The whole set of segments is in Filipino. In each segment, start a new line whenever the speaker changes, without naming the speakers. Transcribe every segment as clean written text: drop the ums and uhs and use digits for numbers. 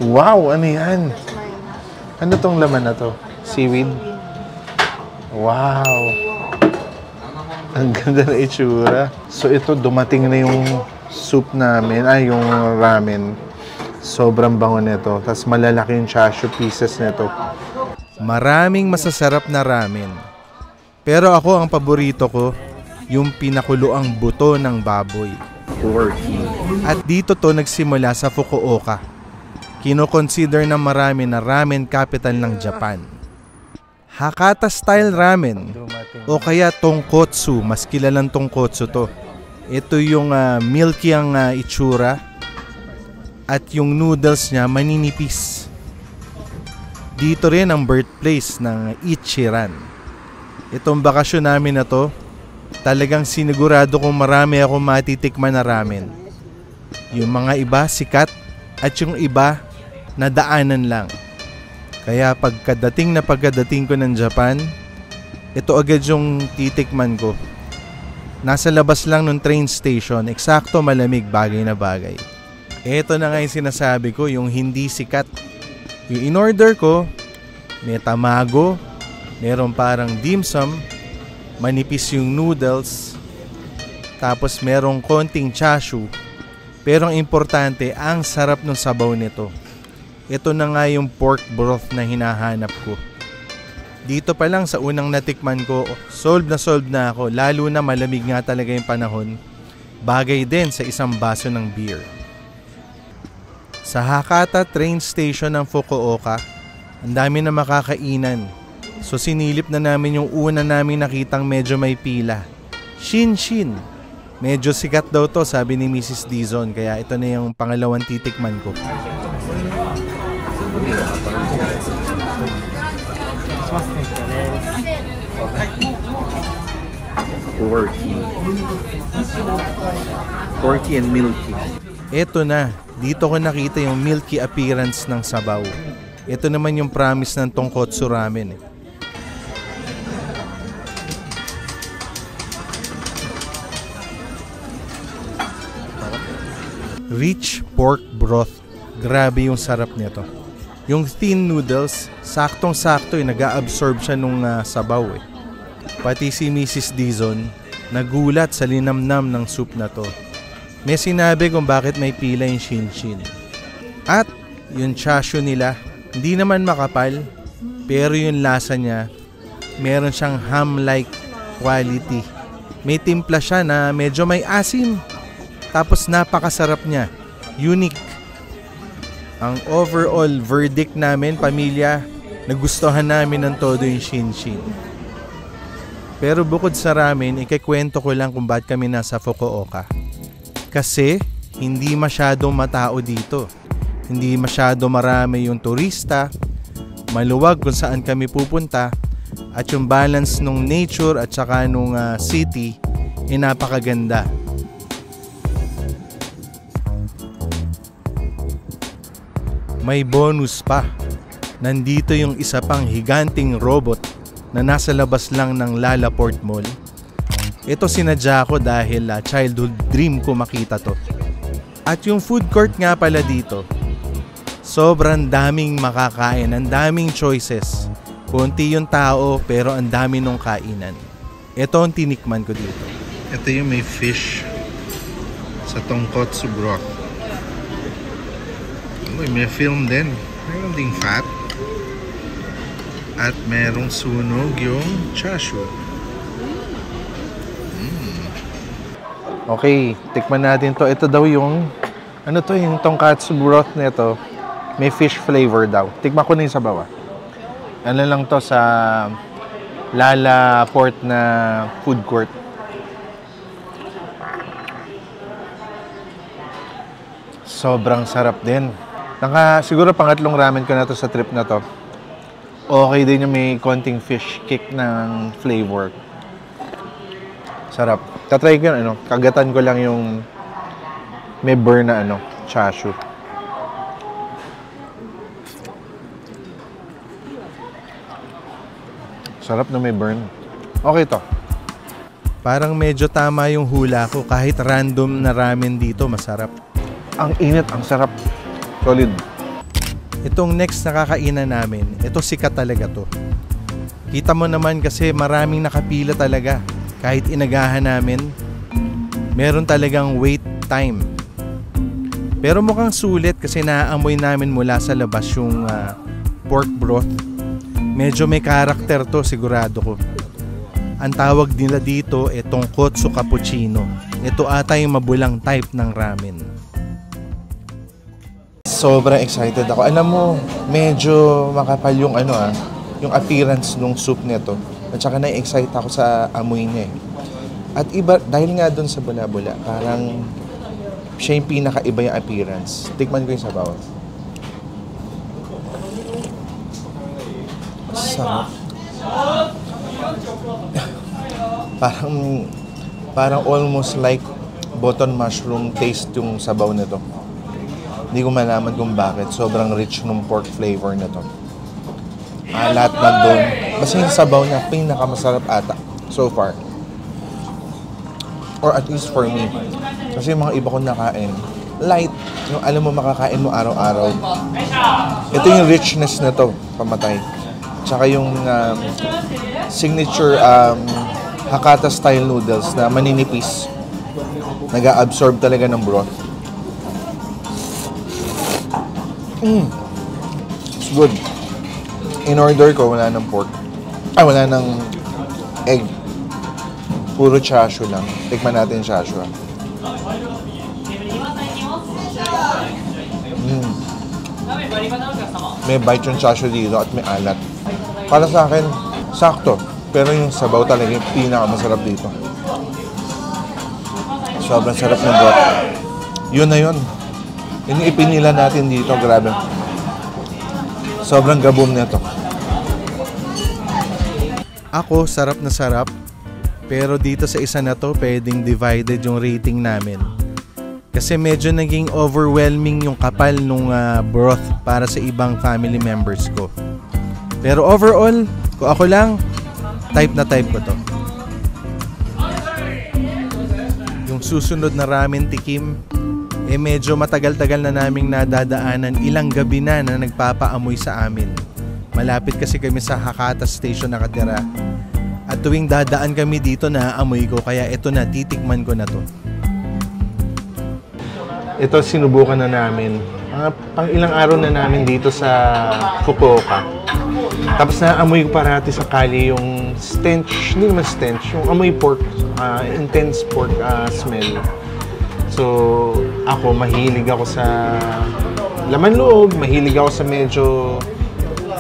Wow, ano yan? Ano tong laman na to? Seaweed? Wow! Ang ganda na itsura. So ito, dumating na yung soup namin, yung ramen. Sobrang bango nito. Tapos malalaki yung chashu pieces nito. Maraming masasarap na ramen. Pero ako, ang paborito ko, yung pinakuloang buto ng baboy. At dito to nagsimula sa Fukuoka. Kino-consider ng marami na ramen capital ng Japan. Hakata style ramen o kaya tonkotsu, mas kilalang tonkotsu to. Ito yung milky ang itsura at yung noodles niya maninipis. Dito rin ang birthplace ng Ichiran. Itong bakasyon namin na to, talagang sinigurado kong marami akong matitikman na ramen. Yung mga iba sikat at yung iba nadaanan lang. Kaya pagkadating ko ng Japan, ito agad yung titikman ko. Nasa labas lang ng train station, eksakto malamig, bagay na bagay. Ito na nga yung sinasabi ko, yung hindi sikat. Yung in-order ko, may tamago, meron parang dim sum, manipis yung noodles, tapos merong konting chashu. Pero ang importante, ang sarap ng sabaw nito. Ito na nga yung pork broth na hinahanap ko. Dito pa lang sa unang natikman ko, solve na ako, lalo na malamig nga talaga yung panahon. Bagay din sa isang baso ng beer. Sa Hakata train station ng Fukuoka, ang dami na makakainan. So sinilip na namin yung una namin nakitang medyo may pila. Shin-shin. Medyo sikat daw to, sabi ni Mrs. Dizon, kaya ito na yung pangalawang titikman ko.
Porky and milky.
Ito na, dito ko nakita yung milky appearance ng sabaw. Ito naman yung promise ng tonkotsu ramen. Rich pork broth. Grabe yung sarap nito. Yung thin noodles, saktong-sakto nag-a-absorb siya nung sabaw eh. Pati si Mrs. Dizon, nagulat sa linamnam ng soup na to. May sinabi kung bakit may pila yung shin-shin. At yung chashu nila, hindi naman makapal, pero yung lasa niya, meron siyang ham-like quality. May timpla siya na medyo may asim. Tapos napakasarap niya. Unique. Ang overall verdict namin, pamilya, nagustuhan namin ng todo yung shin-shin. Pero bukod sa ramen, ikikwento ko lang kung bakit kami nasa Fukuoka. Kasi hindi masyadong matao dito. Hindi masyado marami yung turista, maluwag kung saan kami pupunta, at yung balance ng nature at saka nung city ay napakaganda. May bonus pa. Nandito yung isa pang higanting robot na nasa labas lang ng Lalaport Mall. Ito sinadya ko dahil childhood dream ko makita to. At yung food court nga pala dito, sobrang daming makakain, ang daming choices. Kunti yung tao pero ang dami nung kainan. Ito ang tinikman ko dito. Ito yung may fish sa tonkotsu broth. May film din. Mayroon ding fat. At merong sunog yung chashu. Okay, tikman natin to. Ito daw yung, ano to, yung tonkatsu broth nito. May fish flavor daw. Tikman ko na yung sabaw. Ano lang to sa Lalaport na food court. Sobrang sarap din. Siguro pangatlong ramen ko na to sa trip na to. Okay din yung may konting fish kick ng flavor. Sarap. Tatry ko yun, kagatan ko lang yung may burn na chashu. Sarap na may burn. Okay to.
Parang medyo tama yung hula ko. Kahit random na ramen dito, masarap.
Ang init, ang sarap. Solid.
Itong next na kakainan namin, ito sikat talaga to. Kita mo naman kasi maraming nakapila talaga. Kahit inagahan namin, meron talagang wait time. Pero mukhang sulit kasi naaamoy namin mula sa labas yung pork broth. Medyo may karakter to, sigurado ko. Ang tawag nila dito itong Tonkotsu Cappuccino. Ito ata yung mabulang type ng ramen.
Sobrang excited ako. Alam mo, medyo makapal yung yung appearance ng soup nito. At saka na-excite ako sa amoy niya eh. At iba, dahil nga doon sa bula-bula, parang siya yung pinakaiba yung appearance. Tikman ko yung sabaw. Sarap. Parang almost like button mushroom taste yung sabaw nito. Hindi ko malaman kung bakit. Sobrang rich ng pork flavor nito. Lahat na doon. Basta yung sabaw niya, pinakamasarap ata so far. Or at least for me. Kasi yung mga iba kong nakain, light. Yung alam mo makakain mo araw-araw. Ito yung richness na to, pamatay. Tsaka yung signature Hakata style noodles na maninipis. Nag-absorb talaga ng broth. It's good. In order ko, wala ng pork. Wala ng egg. Puro chashu lang. Tikman natin yung chashu. May bite yung chashu dito at may alat. Para sa akin, sakto. Pero yung sabaw talaga yung pinakamasarap dito. Sobrang sarap ng broth. Yun na yun. Yung ipinila natin dito, grabe. Sobrang gabom nito.
Ako, sarap na sarap. Pero dito sa isa na to, pwedeng divided yung rating namin. Kasi medyo naging overwhelming yung kapal nung broth para sa ibang family members ko. Pero overall, kung ako lang, type na type ko to. Yung susunod na ramen tikim, medyo matagal-tagal na naming nadadaanan, ilang gabi na nagpapaamoy sa amin. Malapit kasi kami sa Hakata Station nakatira. At tuwing dadaan kami dito, naaamoy ko, kaya ito na, titikman ko na to.
Ito sinubukan na namin. Pang ilang araw na namin dito sa Fukuoka. Tapos naamoy ko parati sa kali yung stench, hindi naman stench, yung amoy pork, intense pork smell. So, ako, mahilig ako sa laman loob, mahilig ako sa medyo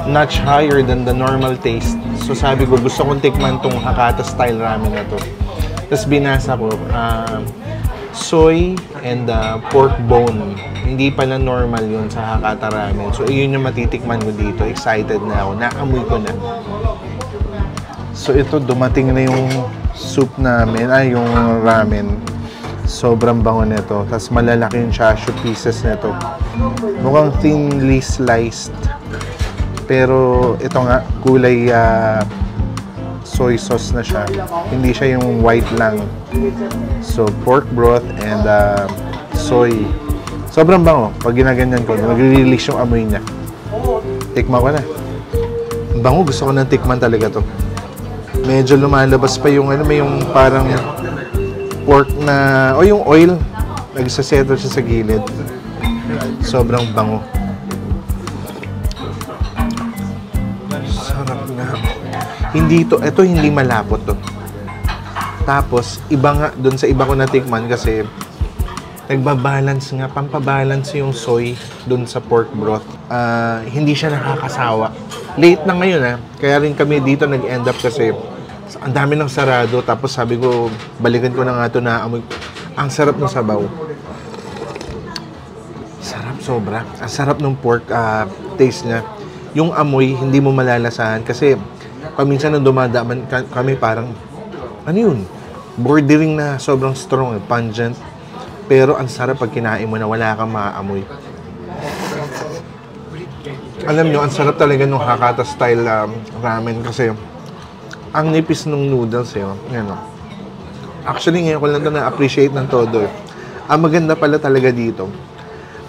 notch higher than the normal taste. So, sabi ko, gusto kong tikman tong Hakata style ramen na to. Tapos binasa ko, soy and pork bone. Hindi pala normal yun sa Hakata ramen. So, yun yung matitikman ko dito. Excited na ako. Naamoy ko na. So, ito, dumating na yung soup namin. Yung ramen. Sobrang bango nito. Tapos malalaki yung chashu pieces nito. Mukhang thinly sliced. Pero ito nga, kulay soy sauce na siya. Hindi siya yung white lang. So, pork broth and soy. Sobrang bango. Pag ginaganyan ko, nag-release yung amoy niya. Tikman ko na. Bango, gusto ko ng tikman talaga to. Medyo lumalabas pa yung may yung parang pork na, yung oil. Nagsasettle siya sa gilid. Sobrang bango. Sarap nga. Ito hindi malapot to. Tapos, iba nga, dun sa iba ko natikman kasi nagbabalance nga, pampabalance yung soy dun sa pork broth. Hindi siya nakakasawa. Late na ngayon kaya rin kami dito nag-end up kasi ang dami ng sarado. Tapos sabi ko, balikan ko na nga ito na amoy. Ang sarap ng sabaw. Sarap sobra. Ang sarap ng pork taste niya. Yung amoy, hindi mo malalasahan kasi paminsan nung dumadaman kami parang, ano yun? Bordering na sobrang strong, pungent. Pero ang sarap pag kinain mo na wala kang maaamoy. Alam nyo, ang sarap talaga ng Hakata style ramen kasi Ang nipis ng noodles eh. Yan o. Actually, ngayon ko lang ito na-appreciate ng todo. Ang maganda pala talaga dito,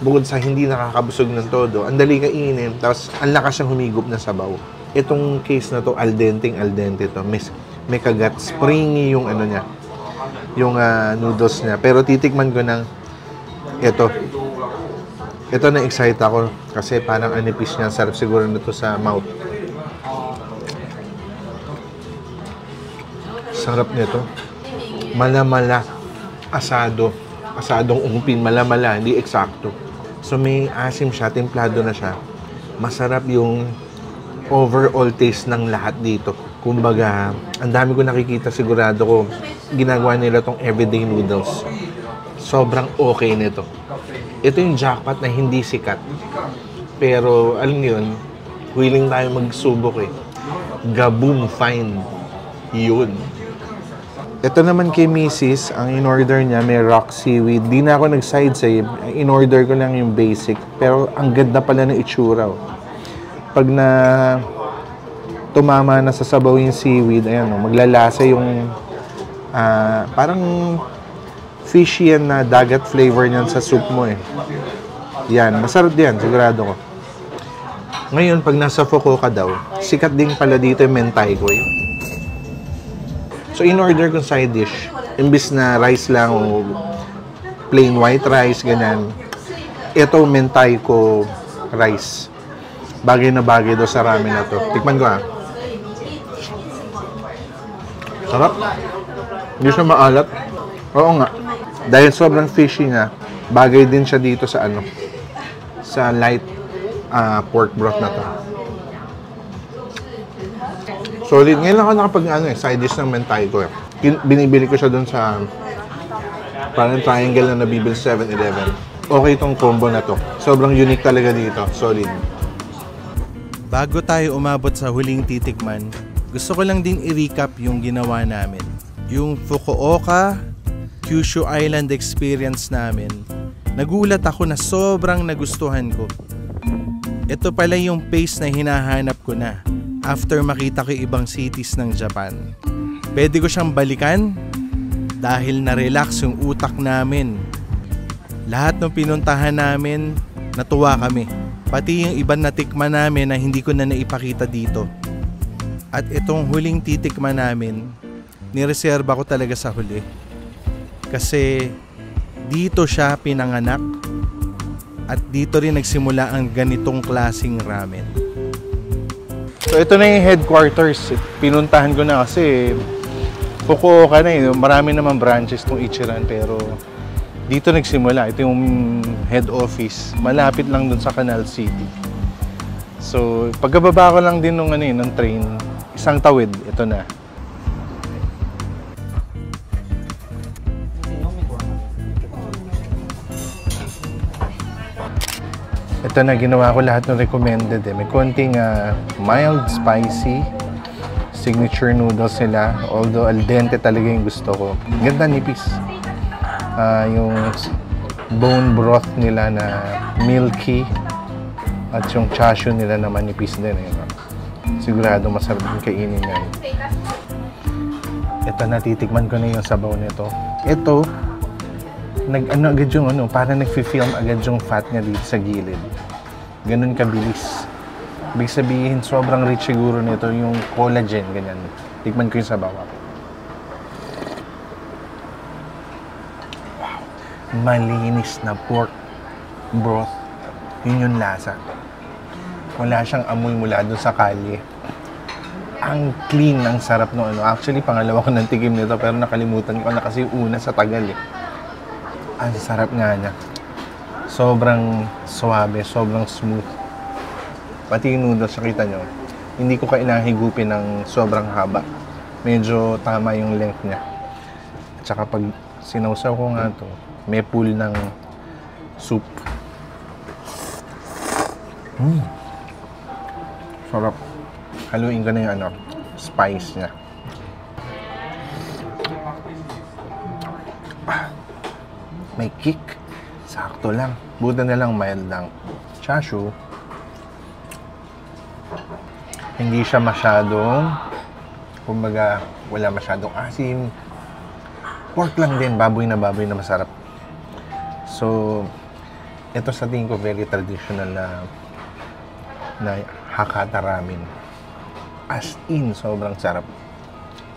bukod sa hindi nakakabusog ng todo, ang dali kainin, tapos ang lakas siyang humigop na sabaw. Itong case na to, al dente to. May kagat. Springy yung ano niya. Yung noodles niya. Pero titikman ko ng ito. Ito na-excite ako kasi parang anipis niya. Sarap siguro nito sa mouth. Sarap nito. Malamala. Asado. Asadong ungpin. Malamala. Hindi eksakto. So may asim siya. Templado na siya. Masarap yung overall taste ng lahat dito. Kumbaga, ang dami ko nakikita, sigurado ko ginagawa nila tong everyday noodles. Sobrang okay nito. Ito yung jackpot na hindi sikat. Pero, alam niyo yun, willing tayo magsubok eh. Gaboom fine. Yun. Ito naman kay Mrs., ang in-order niya, may rock seaweed. Di na ako nag-side save. In-order ko lang yung basic. Pero, ang ganda pala ng itsura. Pag na tumama na sa sabaw yung seaweed, ayan, maglalasa yung parang fishy yan na dagat flavor niyan sa soup mo eh. Yan, masarap yan, sigurado ko. Ngayon, pag nasa Fukuoka daw, sikat din pala dito yung mentaiko eh. So, in-order kong side dish. Imbis na rice lang o plain white rice, ganyan. Ito, mentaiko rice. Bagay na bagay daw sa ramen na to. Tikman ko Sarap. Hindi siya maalat. Oo nga. Dahil sobrang fishy niya, bagay din siya dito sa ano, sa light pork broth na to. Solid. Ngayon lang ako nakapag side dish ng mentaiko eh. Binibili ko siya dun sa parang triangle na nabibili 7-Eleven. Okay itong combo na to. Sobrang unique talaga dito. Solid.
Bago tayo umabot sa huling titikman, gusto ko lang din i-recap yung ginawa namin. Yung Fukuoka, Kyushu Island experience namin. Nagulat ako na sobrang nagustuhan ko. Ito pala yung pace na hinahanap ko na after makita ko ibang cities ng Japan. Pwede ko siyang balikan dahil na-relax yung utak namin. Lahat ng pinuntahan namin, natuwa kami. Pati yung ibang natikman namin na hindi ko na naipakita dito. At itong huling titikman namin, nireserba ko talaga sa huli. Kasi dito siya pinanganak at dito rin nagsimula ang ganitong klaseng ramen.
So ito na yung headquarters. Pinuntahan ko na kasi Fukuoka na eh. Marami naman branches tong Ichiran pero dito nagsimula. Ito yung head office. Malapit lang dun sa Canal City. So pagkababa ko lang din ng train, isang tawid, ito na. Ito na, ginawa ko lahat ng recommended eh. May konting mild spicy signature noodles nila. Although al dente talaga yung gusto ko. Ganda nipis. Yung bone broth nila na milky at yung chashu nila na manipis din eh. Sigurado masarap din kainin yan. Ito, natitikman ko na yung sabaw nito. Ito, agad yung parang nag-film agad yung fat niya dito sa gilid. Ganun kabilis. Ibig sabihin, sobrang rich siguro nito yung collagen, ganyan. Tikman ko yung sabaw. Wow. Malinis na pork broth. Yun yung lasa. Wala siyang amoy mula dun sa kalye. Ang clean, ang sarap no. Actually, pangalawa ko ng tikim nito pero nakalimutan ko na kasi una sa tagal eh. Ang sarap nga niya. Sobrang suabe, sobrang smooth. Pati yung noodles, nakita nyo, hindi ko kailangan higupin ng sobrang haba. Medyo tama yung length niya. At saka pag sinawsaw ko nga to, may pool ng soup. Sarap. Haluin ko na yung spice niya. May kick. Sakto lang. Buta na lang mild lang. Chashu. Hindi siya masyadong Kumbaga, wala masyadong asim. Pork lang din, baboy na masarap. So, ito sa tingin ko very traditional na Hakata ramen. As in, sobrang sarap.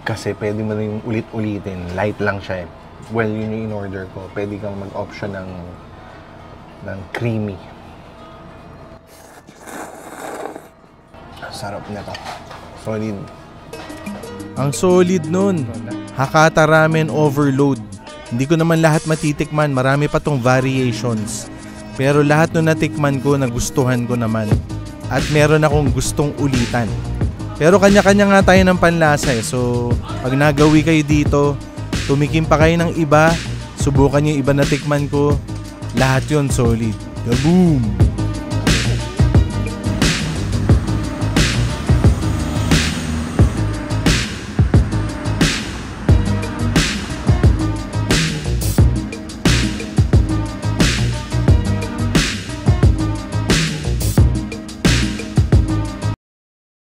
Kasi pwede mo rin ulit-ulitin. Light lang siya eh. Well, yun yung in-order ko. Pwede kang mag-option ng creamy. Sarap nito. Solid.
Ang solid nun. Hakata Ramen Overload. Hindi ko naman lahat matitikman. Marami pa tong variations. Pero lahat nung natikman ko, nagustuhan ko naman. At meron akong gustong ulitan. Pero kanya-kanya nga tayo ng panlasa eh. So, pag nagawi kayo dito, tumikim pa kayo ng iba, subukan yung iba na tikman ko, lahat yun solid. Kaboom!